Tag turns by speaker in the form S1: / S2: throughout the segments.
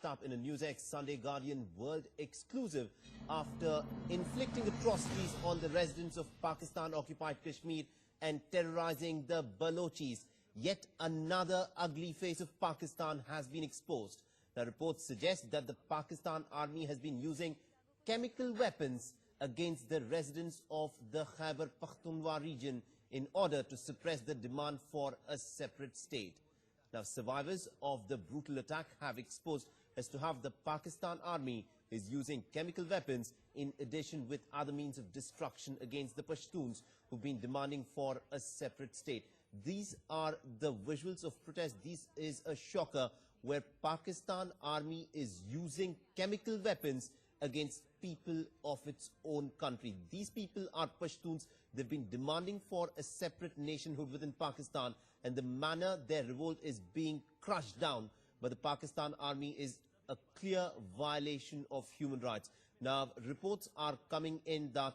S1: picked up in a NewsX Sunday Guardian World exclusive after inflicting atrocities on the residents of Pakistan-occupied Kashmir and terrorizing the Balochis. Yet another ugly face of Pakistan has been exposed. The reports suggest that the Pakistan army has been using chemical weapons against the residents of the Khyber Pakhtunkhwa region in order to suppress the demand for a separate state. Now, survivors of the brutal attack have exposed as to how the Pakistan army is using chemical weapons in addition with other means of destruction against the Pashtuns who've been demanding for a separate state. These are the visuals of protest. This is a shocker where Pakistan army is using chemical weapons against people of its own country. These people are Pashtuns. They've been demanding for a separate nationhood within Pakistan, and the manner their revolt is being crushed down by the Pakistan army is a clear violation of human rights. Now, reports are coming in that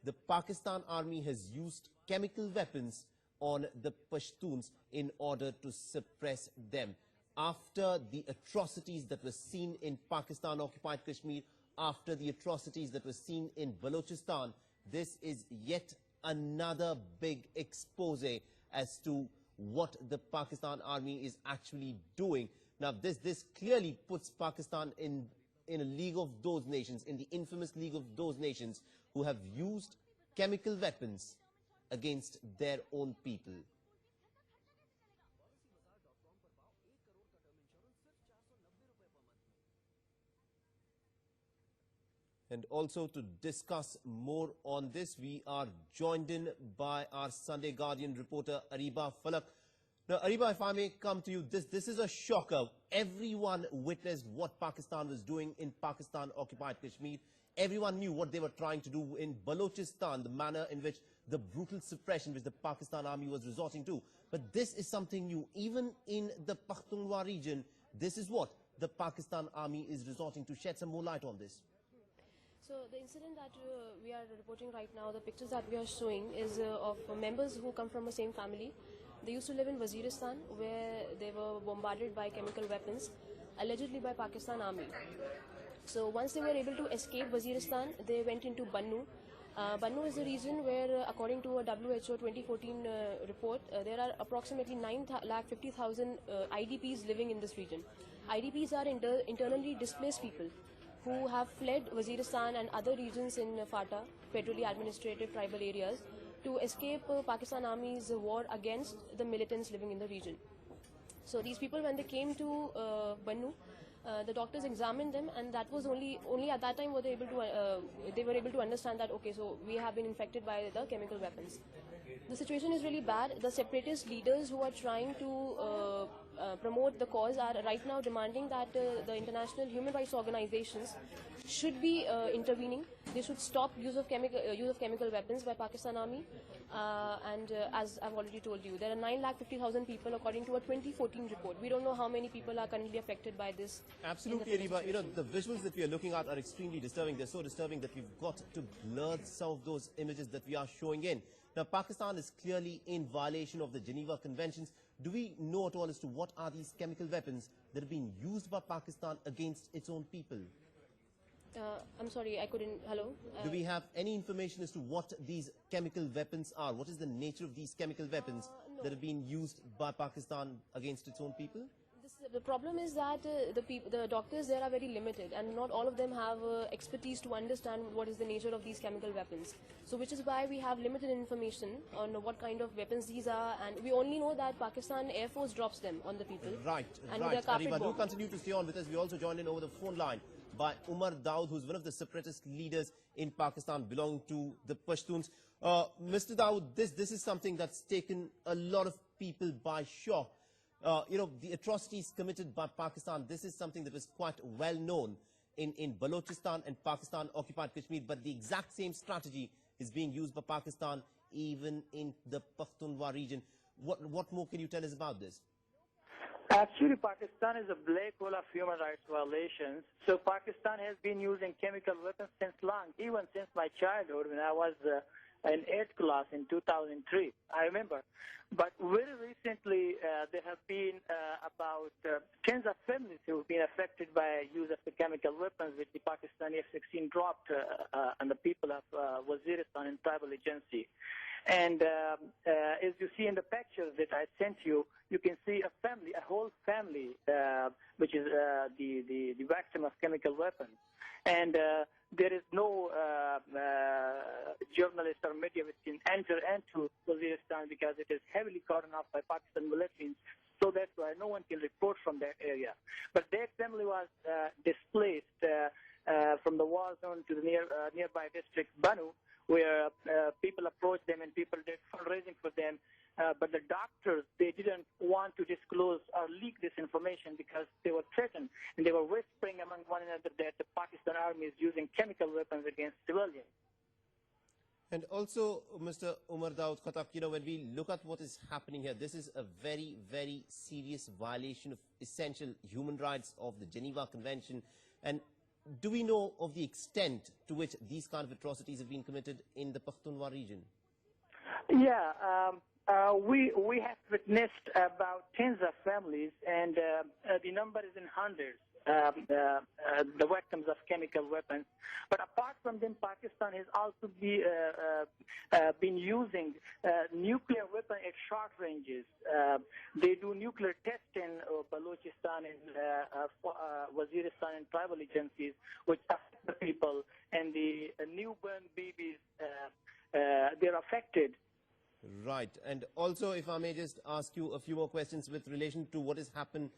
S1: the Pakistan army has used chemical weapons on the Pashtuns in order to suppress them. After the atrocities that were seen in Pakistan-occupied Kashmir, after the atrocities that were seen in Balochistan, this is yet another big expose as to what the Pakistan army is actually doing. Now, this clearly puts Pakistan in a league of those nations, in the infamous league of those nations who have used chemical weapons against their own people. And also to discuss more on this, we are joined in by our Sunday Guardian reporter, Ariba Falak. Now, Ariba, if I may come to you, this is a shocker. Everyone witnessed what Pakistan was doing in Pakistan-occupied Kashmir. Everyone knew what they were trying to do in Balochistan, the manner in which the brutal suppression which the Pakistan army was resorting to. But this is something new. Even in the Pakhtunkhwa region, this is what the Pakistan army is resorting to. Shed some more light on this.
S2: So the incident that we are reporting right now, the pictures that we are showing is of members who come from the same family. They used to live in Waziristan, where they were bombarded by chemical weapons, allegedly by Pakistan army. So once they were able to escape Waziristan, they went into Bannu. Bannu is a region where, according to a WHO 2014 report, there are approximately 950,000 IDPs living in this region. IDPs are internally displaced people who have fled Waziristan and other regions in FATA, federally administrative tribal areas, to escape Pakistan Army's war against the militants living in the region. So these people, when they came to Bannu, the doctors examined them, and that was only at that time were they were able to understand that, okay, so we have been infected by the chemical weapons. The situation is really bad. The separatist leaders who are trying to promote the cause are right now demanding that the international human rights organizations should be intervening. They should stop use of chemical weapons by Pakistan army. As I've already told you, there are 950,000 people according to a 2014 report. We don't know how many people are currently affected by this.
S1: Absolutely, Ariba. You know, the visuals that we are looking at are extremely disturbing. They're so disturbing that we've got to blur some of those images that we are showing in. Now, Pakistan is clearly in violation of the Geneva Conventions. Do we know at all as to what are these chemical weapons that are being used by Pakistan against its own people?
S2: I'm sorry, I couldn't. Hello?
S1: Do we have any information as to what these chemical weapons are? What is the nature of these chemical weapons
S2: No.
S1: that are being used by Pakistan against its own people?
S2: The problem is that the doctors there are very limited, and not all of them have expertise to understand what is the nature of these chemical weapons. So which is why we have limited information on what kind of weapons these are, and we only know that Pakistan Air Force drops them on the people.
S1: Right,
S2: and
S1: right. Ariba, do
S2: bomb.
S1: continue to stay on with us. We also joined in over the phone line by Umar Daud, who's one of the separatist leaders in Pakistan belonging to the Pashtuns. Mr. Daud, this is something that's taken a lot of people by shock. You know, the atrocities committed by Pakistan, this is something that was quite well known in Balochistan and Pakistan-occupied Kashmir, but the exact same strategy is being used by Pakistan even in the Pakhtunkhwa region. What more can you tell us about this?
S3: Actually, Pakistan is a black hole of human rights violations. So Pakistan has been using chemical weapons since long, even since my childhood when I was in 8th class in 2003. I remember. But very recently, there have been about tens of families who have been affected by use of the chemical weapons which the Pakistani F-16 dropped on the people of Waziristan and tribal agency. And as you see in the picture that I sent you, you can see a family, a whole family, which is the victim of chemical weapons. And there is no journalist or media which can enter into Waziristan because it is heavily cordoned off by Pakistan militaries. So that's why no one can report from that area. But that family was displaced from the war zone to the nearby district Banu, where people approached them and people did fundraising for them. But the doctors, they didn't want to disclose or leak this information because they were threatened. And they were whispering among one another that the Pakistan army is using chemical weapons against civilians.
S1: And also, Mr. Umar Daud Khattak, when we look at what is happening here, this is a very, very serious violation of essential human rights of the Geneva Convention. And do we know of the extent to which these kind of atrocities have been committed in the Pakhtunkhwa region?
S3: Yeah, we have witnessed about tens of families, and the number is in hundreds. The victims of chemical weapons. But apart from them, Pakistan has also been using nuclear weapons at short ranges. They do nuclear tests in Balochistan and Waziristan and tribal agencies, which affect the people, and the newborn babies, they're affected.
S1: Right. And also, if I may just ask you a few more questions with relation to what is happening,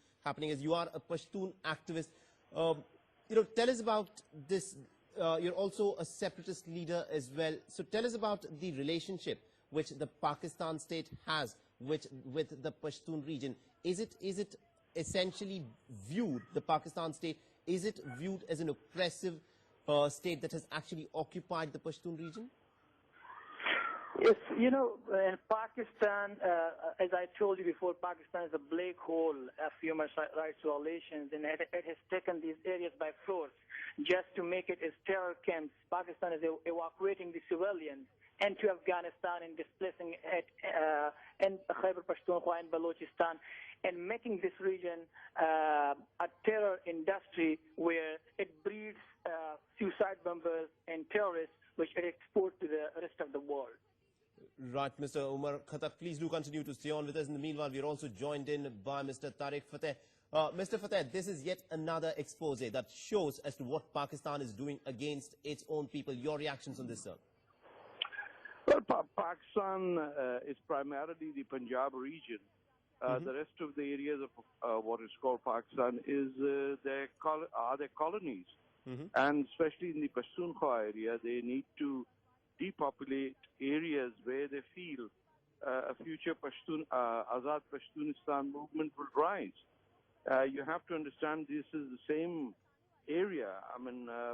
S1: as you are a Pashtun activist. Tell us about this. You're also a separatist leader as well. So tell us about the relationship which the Pakistan state has with the Pashtun region. Is it essentially viewed, the Pakistan state, is it viewed as an oppressive state that has actually occupied the Pashtun region?
S3: Yes, in Pakistan, as I told you before, Pakistan is a black hole of human rights violations, and it has taken these areas by force just to make it as terror camps. Pakistan is evacuating the civilians into Afghanistan and displacing it in Khyber Pashtunkhwa and Balochistan, and making this region a terror industry where it breeds suicide bombers and terrorists, which it exports to the rest of the world.
S1: Right, Mr. Umar Khattak, please do continue to stay on with us. In the meanwhile, we are also joined in by Mr. Tariq Fateh. Mr. Fateh, this is yet another expose that shows as to what Pakistan is doing against its own people. Your reactions on this, sir?
S4: Well, Pakistan is primarily the Punjab region. The rest of the areas of what is called Pakistan is their colonies. And especially in the Pashtunkhwa area, they need to depopulate areas where they feel a future Azad Pashtunistan movement will rise. You have to understand this is the same area,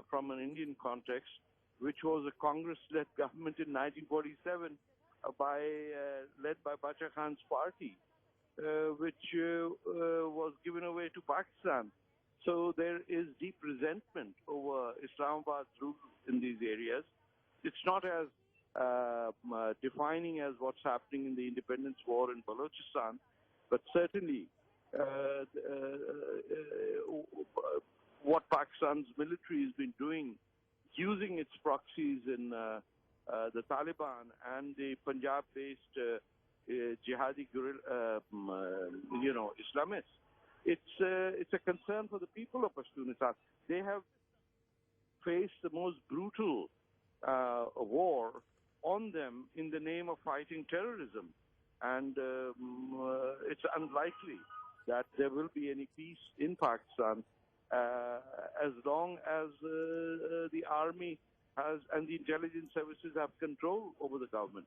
S4: from an Indian context, which was a Congress-led government in 1947 led by Bacha Khan's party, which was given away to Pakistan. So there is deep resentment over Islamabad's rule in these areas. It's not as defining as what's happening in the independence war in Balochistan, but certainly what Pakistan's military has been doing, using its proxies in the Taliban and the Punjab-based jihadi guerrilla, Islamists. It's a concern for the people of Pashtunistan. They have faced the most brutal war on them in the name of fighting terrorism, and it's unlikely that there will be any peace in Pakistan as long as the army and the intelligence services have control over the government.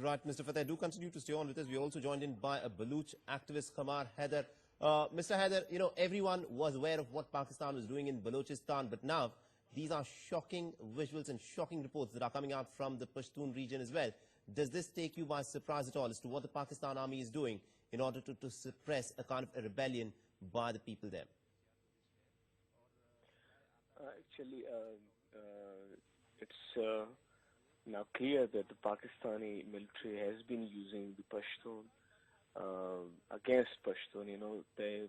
S1: Right, Mr. Fateh, do continue to stay on with us. We're also joined in by a Baluch activist, Umar Haider. Mr. Haider, everyone was aware of what Pakistan was doing in Balochistan, but now these are shocking visuals and shocking reports that are coming out from the Pashtun region as well. Does this take you by surprise at all as to what the Pakistan army is doing in order to suppress a kind of a rebellion by the people there?
S5: Actually, it's now clear that the Pakistani military has been using the Pashtun against Pashtun. You know, their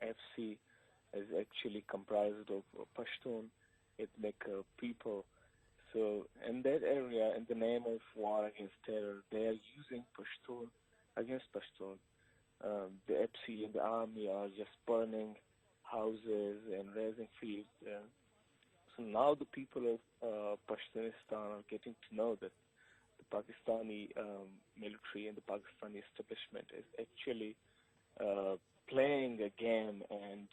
S5: FC is actually comprised of Pashtun ethnic people. So in that area, in the name of war against terror, they are using Pashtun against Pashtun. The FC and the army are just burning houses and raising fields. So now the people of Pashtunistan are getting to know that the Pakistani military and the Pakistani establishment is actually playing a game and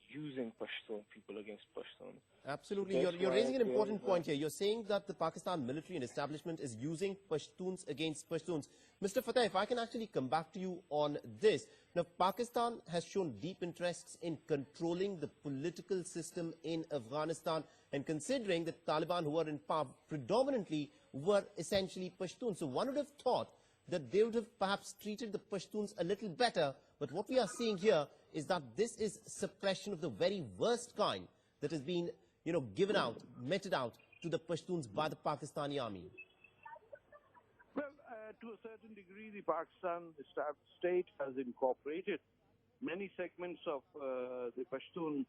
S5: using Pashtun people against Pashtun.
S1: Absolutely. You're raising an important point here. You're saying that the Pakistan military and establishment is using Pashtuns against Pashtuns. Mr. Fateh, if I can actually come back to you on this. Now, Pakistan has shown deep interests in controlling the political system in Afghanistan, and considering that Taliban, who are in power predominantly, were essentially Pashtuns. So one would have thought that they would have perhaps treated the Pashtuns a little better. But what we are seeing here is that this is suppression of the very worst kind that has been, given out, meted out to the Pashtuns by the Pakistani army.
S4: Well, to a certain degree, the Pakistan state has incorporated many segments of the Pashtun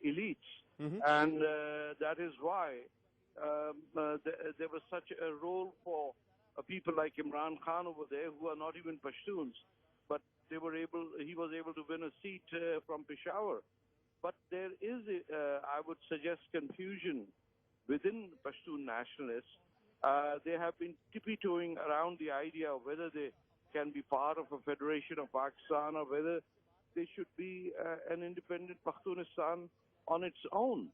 S4: elites, and that is why there was such a role for people like Imran Khan over there, who are not even Pashtuns, but he was able to win a seat from Peshawar. But there is, I would suggest, confusion within Pashtun nationalists. They have been tippy-toeing around the idea of whether they can be part of a federation of Pakistan or whether they should be an independent Pashtunistan on its own.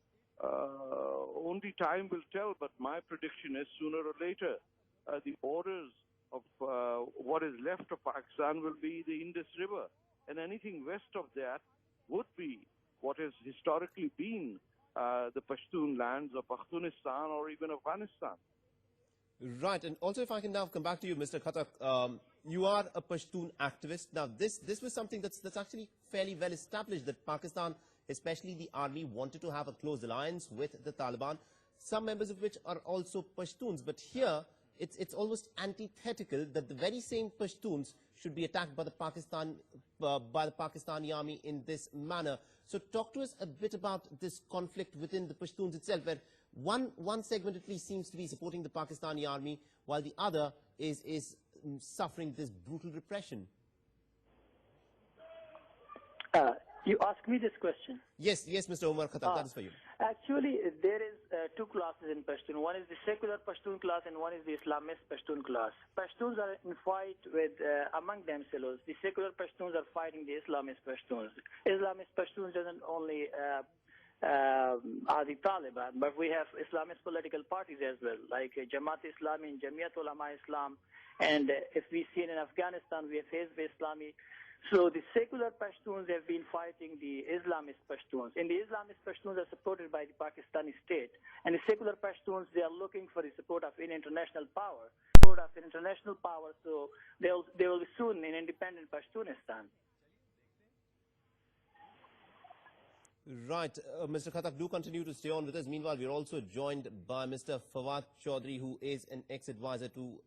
S4: Only time will tell, but my prediction is sooner or later the borders of what is left of Pakistan will be the Indus River, and anything west of that would be what has historically been the Pashtun lands of Pashtunistan or even Afghanistan.
S1: Right, and also if I can now come back to you, Mr. Khattak, you are a Pashtun activist. Now, this was something that's actually fairly well established, that Pakistan, especially the army, wanted to have a close alliance with the Taliban, some members of which are also Pashtuns. But here, it's almost antithetical that the very same Pashtuns should be attacked by the Pakistani army in this manner. So talk to us a bit about this conflict within the Pashtuns itself, where one segment at least seems to be supporting the Pakistani army, while the other is suffering this brutal repression.
S3: You asked me this question?
S1: Yes, Mr. Umar Khattak, that is for you.
S3: Actually, there is two classes in Pashtun. One is the secular Pashtun class and one is the Islamist Pashtun class. Pashtuns are in fight with among themselves. The secular Pashtuns are fighting the Islamist Pashtuns. Islamist Pashtuns doesn't only are the Taliban, but we have Islamist political parties as well, like Jamaat Islami and Jamiyat Ulama Islam. And if we see in Afghanistan, we have Hizb Islami. So the secular Pashtuns have been fighting the Islamist Pashtuns. And the Islamist Pashtuns are supported by the Pakistani state. And the secular Pashtuns, they are looking for the support of an international power. So they will be soon in independent Pashtunistan.
S1: Right. Mr. Khattak, do continue to stay on with us. Meanwhile, we're also joined by Mr. Fawad Chaudhry, who is an ex-advisor to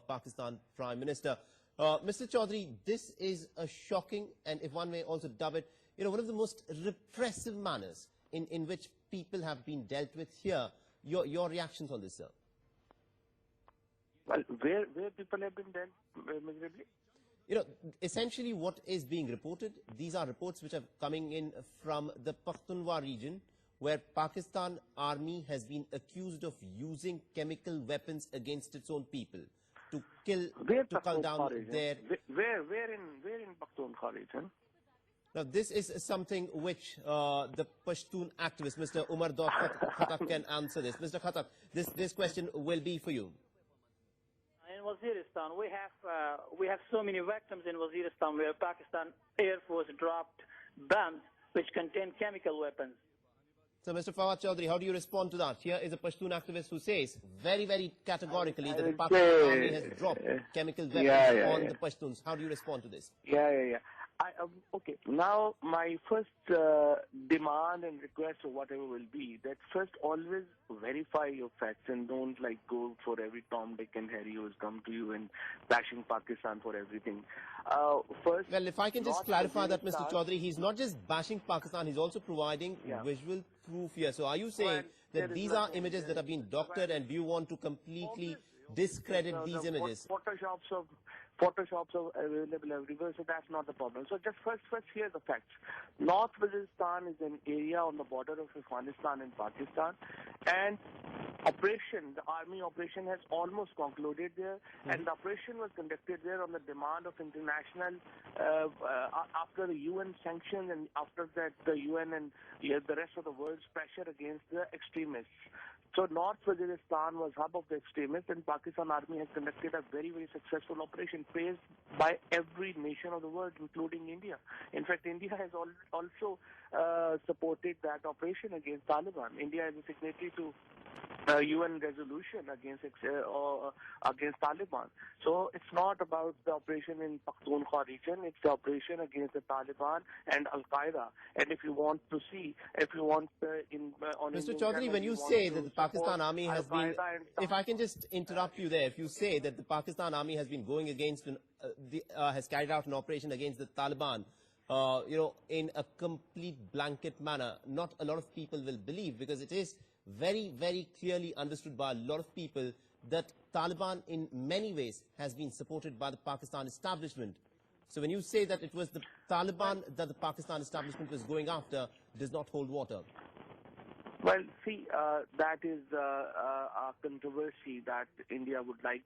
S1: Pakistan Prime Minister. Mr. Chaudhry, this is a shocking, and if one may also dub it, one of the most repressive manners in which people have been dealt with here. Your reactions on this, sir?
S4: Well, where people have been dealt miserably?
S1: Essentially what is being reported, these are reports which are coming in from the Pakhtunkhwa region, where Pakistan army has been accused of using chemical weapons against its own people to cull down their...
S4: Where in Pakhtunkhwa region?
S1: Now, this is something which the Pashtun activist, Mr. Umar Daud Khattak, can answer this. Mr. Khattak, this question will be for you.
S3: In Waziristan, we have so many victims in Waziristan where Pakistan Air Force dropped bombs which contain chemical weapons.
S1: So, Mr. Fawad Chaudhry, how do you respond to that? Here is a Pashtun activist who says very, very categorically that the Pakistan army has dropped chemical weapons on the Pashtuns. How do you respond to this?
S4: Yeah.
S6: Okay. Now, my first demand and request or whatever will be that first always verify your facts and don't go for every Tom, Dick, and Harry who has come to you and bashing Pakistan for everything. First,
S1: well, if I can just clarify that, Mr. Chaudhary, he's not just bashing Pakistan, he's also providing visual proof here. So are you saying that these are images that have been doctored, and do you want to completely discredit these images?
S6: Photoshops are available everywhere, so that's not the problem. So just first here's the facts. North Waziristan is an area on the border of Afghanistan and Pakistan, and the army operation has almost concluded there, and the operation was conducted there on the demand of international, after the UN sanctions and after that the UN and the rest of the world's pressure against the extremists. So North Waziristan was hub of the extremists, and Pakistan Army has conducted a very, very successful operation praised by every nation of the world, including India. In fact, India has also supported that operation against Taliban. India is a signatory to UN resolution against Taliban. So it's not about the operation in Pakhtunkhwa region, it's the operation against the Taliban and Al-Qaeda. And if you want to see, on
S1: Mr. Chaudhary, when you say that the Pakistan Army has been, if I can just interrupt you there, if you say that the Pakistan Army has been going against, has carried out an operation against the Taliban, in a complete blanket manner, not a lot of people will believe, because it is very, very clearly understood by a lot of people that Taliban in many ways has been supported by the Pakistan establishment. So when you say that it was the Taliban that the Pakistan establishment was going after, does not hold water.
S6: Well, see, that is a controversy that India would like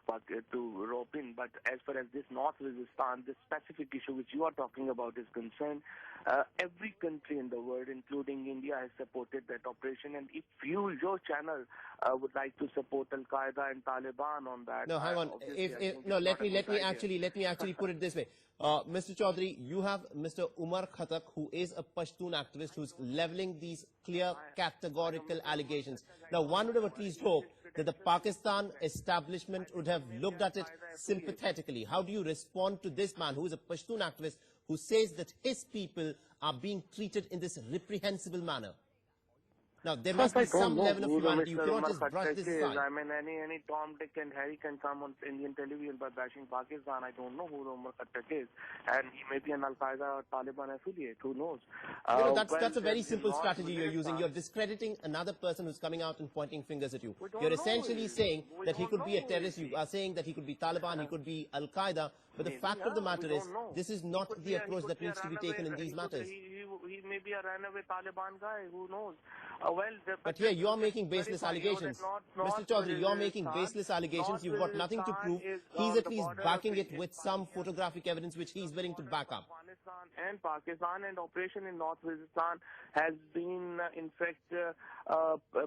S6: to rope in. But as far as this North Waziristan, this specific issue which you are talking about is concerned, every country in the world, including India, has supported that operation. And if your channel would like to support Al-Qaeda and Taliban on that,
S1: no, hang on. Let me actually put it this way. Mr. Chaudhary, you have Mr. Umar Khattak, who is a Pashtun activist who's leveling these clear, categorical allegations. Now, one would have at least hoped that the Pakistan establishment would have looked at it sympathetically. How do you respond to this man who is a Pashtun activist who says that his people are being treated in this reprehensible manner? Now, there must be some level of humanity. You cannot just brush this aside.
S6: I mean, any Tom, Dick, and Harry can come on Indian television by bashing Pakistan. I don't know who Umar Khattak is. And he may be an Al-Qaeda or Taliban affiliate. Who knows?
S1: That's a very simple strategy you're using. You're discrediting another person who's coming out and pointing fingers at you. You're essentially saying that he could be a terrorist. You are saying that he could be Taliban, he could be Al-Qaeda. But the fact of the matter is, this is not the approach that needs to be taken in these matters.
S6: He may be a runaway Taliban guy. Who knows?
S1: But here you are making baseless allegations. Mr. Chaudhary, you are making baseless allegations. You've got nothing to prove. He's at least backing it with some photographic evidence which he's willing to back up.
S6: Pakistan and operation in North Waziristan has been, in fact,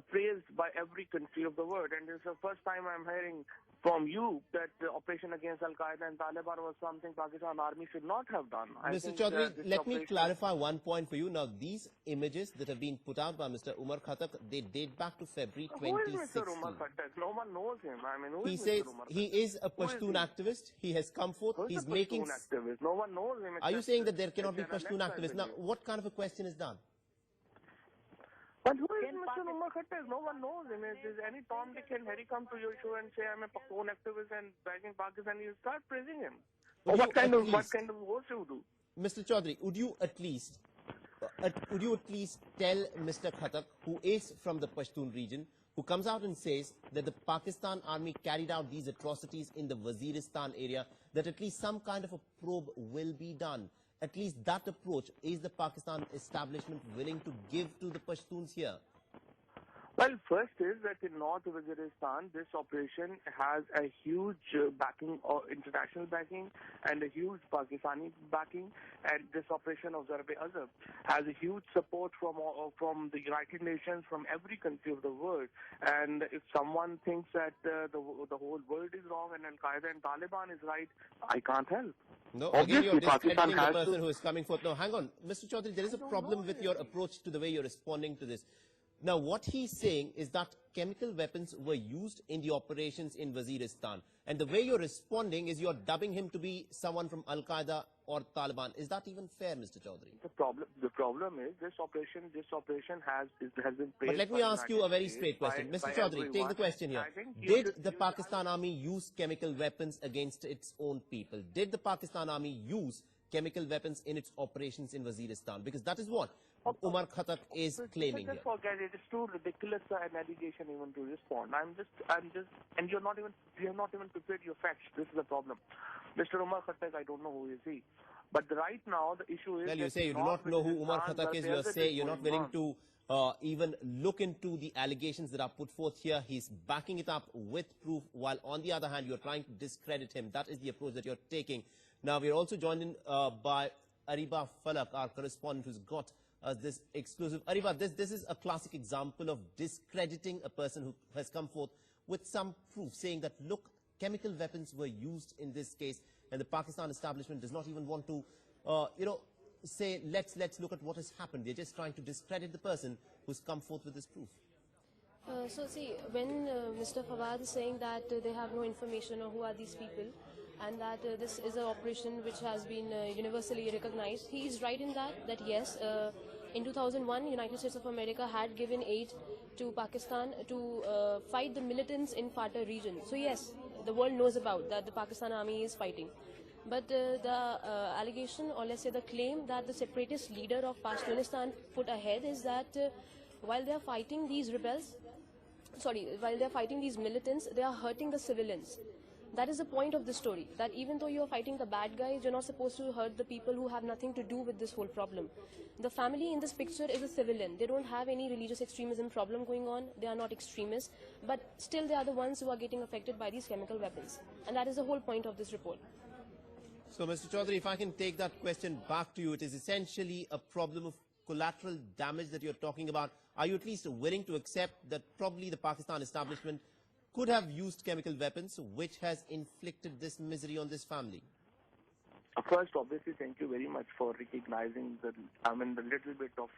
S6: praised by every country of the world. And it's the first time I'm hearing from you that the operation against Al-Qaeda and Taliban was something Pakistan Army should not have done.
S1: Mr. Chaudhary, let me clarify one point for you. Now, these images that have been put out by Mr. Umar Khattak, they date back to February 2016.
S6: Who is Mr. Umar Khattak? No one knows him. I mean, who
S1: he
S6: is
S1: says
S6: Mr. Umar
S1: he is a Pashtun activist. He has come forth.
S6: Who is
S1: He's
S6: a
S1: making.
S6: Pashtun activist? No one knows him.
S1: Are you saying that there cannot be Pashtun activists? Now, what kind of a question is that?
S6: But who is Mr. Umar Khattak? No one knows him. Is any Tom, Dick, and Harry come to your show and say I'm a Pashtun activist and bashing Pakistan, you start praising him? What kind of work you do?
S1: Mr. Chaudhary, would you at least tell Mr. Khattak, who is from the Pashtun region, who comes out and says that the Pakistan Army carried out these atrocities in the Waziristan area, that at least some kind of a probe will be done? At least that approach, is the Pakistan establishment willing to give to the Pashtuns here?
S6: Well, first is that in North Waziristan, this operation has a huge backing, international backing, and a huge Pakistani backing. And this operation of Zarb-e-Azab has a huge support from the United Nations, from every country of the world. And if someone thinks that the whole world is wrong and Al-Qaeda and Taliban is right, I can't help.
S1: No, again, you're discrediting the person who is coming forth. No, hang on. Mr. Chaudhary, there is a problem with your approach to the way you're responding to this. Now, what he's saying is that chemical weapons were used in the operations in Waziristan. And the way you're responding is you're dubbing him to be someone from Al-Qaeda or Taliban. Is that even fair, Mr. Chaudhary?
S6: The problem is this operation has been praised.
S1: But let me ask you a very straight question. Mr. Chaudhary, take the question here. Did the Pakistan Army use chemical weapons against its own people? Did the Pakistan Army use chemical weapons in its operations in Waziristan? Because that is what Umar Khattak is claiming here.
S6: Just forget it. It's too ridiculous an allegation even to respond. And you have not even prepared your facts. This is the problem. Mr. Umar Khattak, I don't know who is he. But right now, the issue is...
S1: Well, you say you do not know who Umar Khattak is. You say you're not willing to even look into the allegations that are put forth here. He's backing it up with proof, while on the other hand, you're trying to discredit him. That is the approach that you're taking. Now, we're also joined in by Ariba Falak, our correspondent, who's got this exclusive. Ariba, this is a classic example of discrediting a person who has come forth with some proof, saying that, look, chemical weapons were used in this case, and the Pakistan establishment does not even want to, say, let's look at what has happened. They're just trying to discredit the person who's come forth with this proof.
S2: So see, when Mr. Fawad is saying that they have no information on who are these people, and that this is an operation which has been universally recognized, he is right in that yes, in 2001, United States of America had given aid to Pakistan to fight the militants in Fata region. So yes, the world knows about that the Pakistan Army is fighting. But the allegation, or let's say the claim that the separatist leader of Pashtunistan put ahead is that while they are fighting these while they are fighting these militants, they are hurting the civilians. That is the point of the story, that even though you are fighting the bad guys, you're not supposed to hurt the people who have nothing to do with this whole problem. The family in this picture is a civilian. They don't have any religious extremism problem going on. They are not extremists, but still they are the ones who are getting affected by these chemical weapons. And that is the whole point of this report.
S1: So, Mr. Chaudhary, if I can take that question back to you, it is essentially a problem of collateral damage that you're talking about. Are you at least willing to accept that probably the Pakistan establishment could have used chemical weapons, which has inflicted this misery on this family?
S6: First, obviously, thank you very much for recognizing the little bit of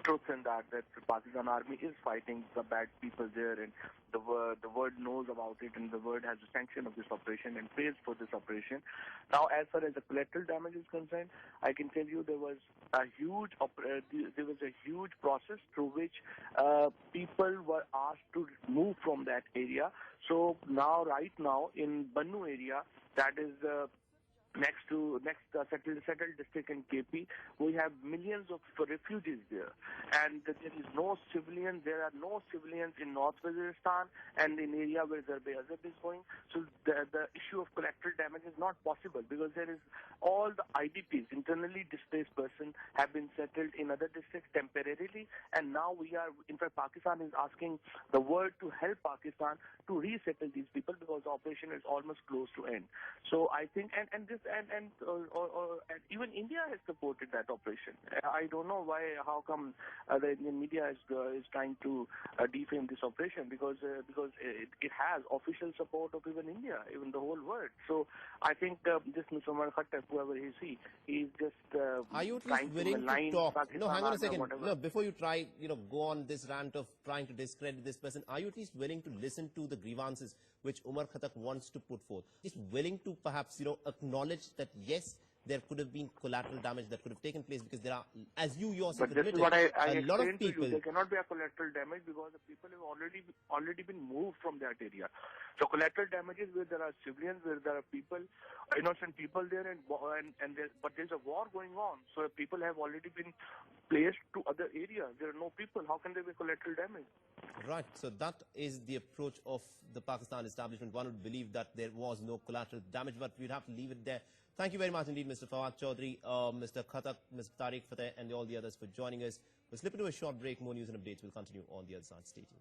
S6: truth in that the Pakistan Army is fighting the bad people there, and the world knows about it, and the world has a sanction of this operation and pays for this operation. Now, as far as the collateral damage is concerned, I can tell you there was a huge process through which people were asked to move from that area. So now, right now, in Bannu area, that is next settled district in KP, we have millions of refugees there, and there is no civilians. There are no civilians in North Waziristan and in area where Zarb-e-Azab is going. So the issue of collateral damage is not possible, because there is all the IDPs, internally displaced persons, have been settled in other districts temporarily, and now in fact, Pakistan is asking the world to help Pakistan to resettle these people, because the operation is almost close to end. So I think, and even India has supported that operation. I don't know how come the Indian media is trying to defame this operation, because it has official support of even India, even the whole world. So I think this Mr. Umar Khattak, whoever he is, he's just
S1: are you at least willing to talk? Pakistan, no, hang on a second. No, before you try, go on this rant of trying to discredit this person, are you at least willing to listen to the grievances which Umar Khattak wants to put forth? Is willing to perhaps, acknowledge that yes, there could have been collateral damage that could have taken place, because there are, as you yourself admitted,
S6: a lot
S1: of people.
S6: There cannot be a collateral damage, because the people have already been moved from that area. So collateral damage is where there are civilians, where there are people, innocent people there, but there's a war going on. So people have already been placed to other areas. There are no people. How can there be collateral damage?
S1: Right. So that is the approach of the Pakistan establishment. One would believe that there was no collateral damage, but we'd have to leave it there. Thank you very much indeed, Mr. Fawad Chaudhary, Mr. Khattak, Mr. Tariq Fateh, and all the others for joining us. We'll slip into a short break. More news and updates will continue on the other side. Stay tuned.